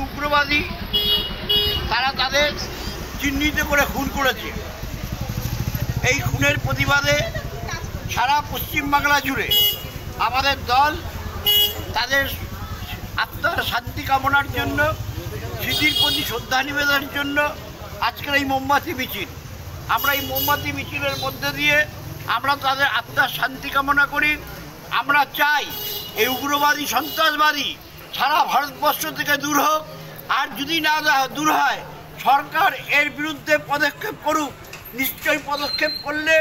উগ্রবাদী তারা তাদের চিহ্নিত করে খুন করেছে। এই খুনের প্রতিবাদে সারা পশ্চিমবাংলা জুড়ে আমাদের দল তাদের আত্মার শান্তি কামনার জন্য, স্মৃতির প্রতি শ্রদ্ধা নিবেদনের জন্য আজকের এই মোমবাতি মিছিল। আমরা এই মোমবাতি মিছিলের মধ্যে দিয়ে আমরা তাদের আত্মার শান্তি কামনা করি। আমরা চাই এই উগ্রবাদী সন্ত্রাসবাদী সারা ভারতবর্ষ থেকে দূর হোক, আর যদি না দূর হয় সরকার এর বিরুদ্ধে পদক্ষেপ করুক। নিশ্চয়ই পদক্ষেপ করলে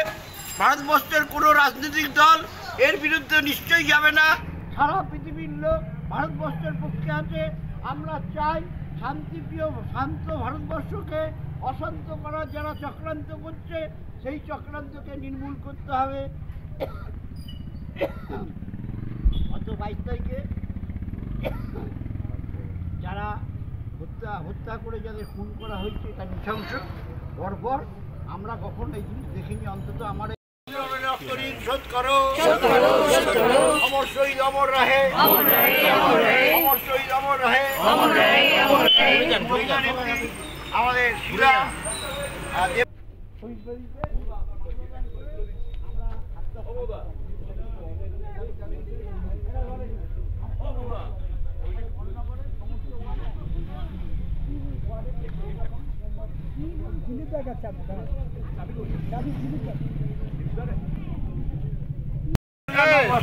ভারতবর্ষের কোনো রাজনৈতিক দল এর বিরুদ্ধে নিশ্চয়ই যাবে না। সারা পৃথিবীর লোক ভারতবর্ষের পক্ষে আছে। আমরা চাই শান্তিপ্রিয় শান্ত ভারতবর্ষকে অশান্ত করার যারা চক্রান্ত করছে সেই চক্রান্তকে নির্মূল করতে হবে। গত 22 তারিখে যারা হত্যা করে যাদের খুন করা হয়েছে এটা নৃশংস বর্বর। আমরা কখন এই জিনিস দেখিনি। অন্তত আমার শোধ করো, অমর শহীদ অমর রহে, অমর শহীদ অমর রহে। আমাদের শিলা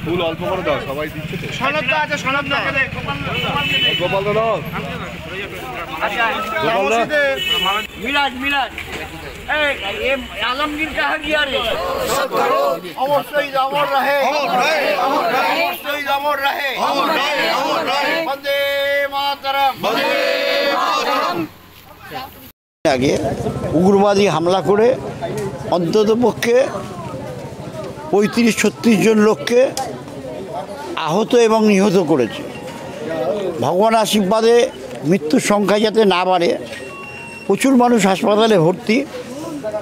ফুল অল্প করে দাও, সবাই দিচ্ছে তো। সনদ আছে, সনদ না গোপাল দাদা, মিরাজ মিরাজ আলমগীর কাহা গিয়া রে, অবশ্যই অমর রহে, অবশ্যই অমর রহে, বন্দে মাতরম। আগে উগ্রবাদী হামলা করে অন্ততপক্ষে 35-36 জন লোককে আহত এবং নিহত করেছে। ভগবান আশীর্বাদে মৃত্যুর সংখ্যা যাতে না বাড়ে, প্রচুর মানুষ হাসপাতালে ভর্তি,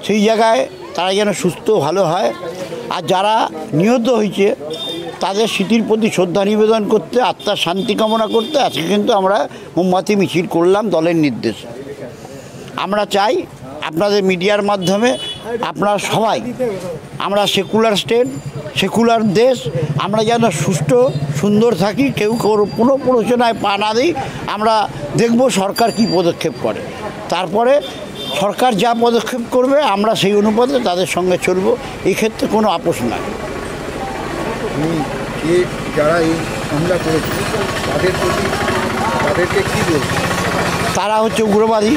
সেই জায়গায় তারা যেন সুস্থ ভালো হয়। আর যারা নিহত হয়েছে তাদের স্মৃতির প্রতি শ্রদ্ধা নিবেদন করতে, আত্মার শান্তি কামনা করতে আজকে কিন্তু আমরা মোমবাতি মিছিল করলাম দলের নির্দেশে। আমরা চাই আপনাদের মিডিয়ার মাধ্যমে আপনারা সবাই, আমরা সেকুলার স্টেট, সেকুলার দেশ, আমরা যেন সুষ্ঠু সুন্দর থাকি, কেউ কোনো প্ররোচনায় পা না দিই। আমরা দেখব সরকার কি পদক্ষেপ করে, তারপরে সরকার যা পদক্ষেপ করবে আমরা সেই অনুপাতে তাদের সঙ্গে চলব। এই ক্ষেত্রে কোনো আপোষ নাই। যারা এই হামলা করেছে তাদেরকে কী বলবে? তারা হচ্ছে উগ্রবাদী,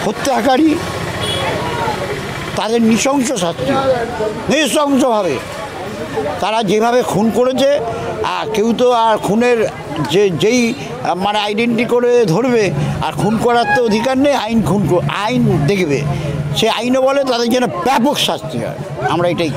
হত্যাকারী, তাদের নৃশংস শাস্তি, নৃশংসভাবে তারা যেভাবে খুন করেছে। কেউ তো আর খুনের যেই মানে আইডেন্টি করে ধরবে, আর খুন করার তো অধিকার নেই। আইন দেখবে, সে আইনও বলে তাদের জন্য ব্যাপক শাস্তি হয়। আমরা এটাই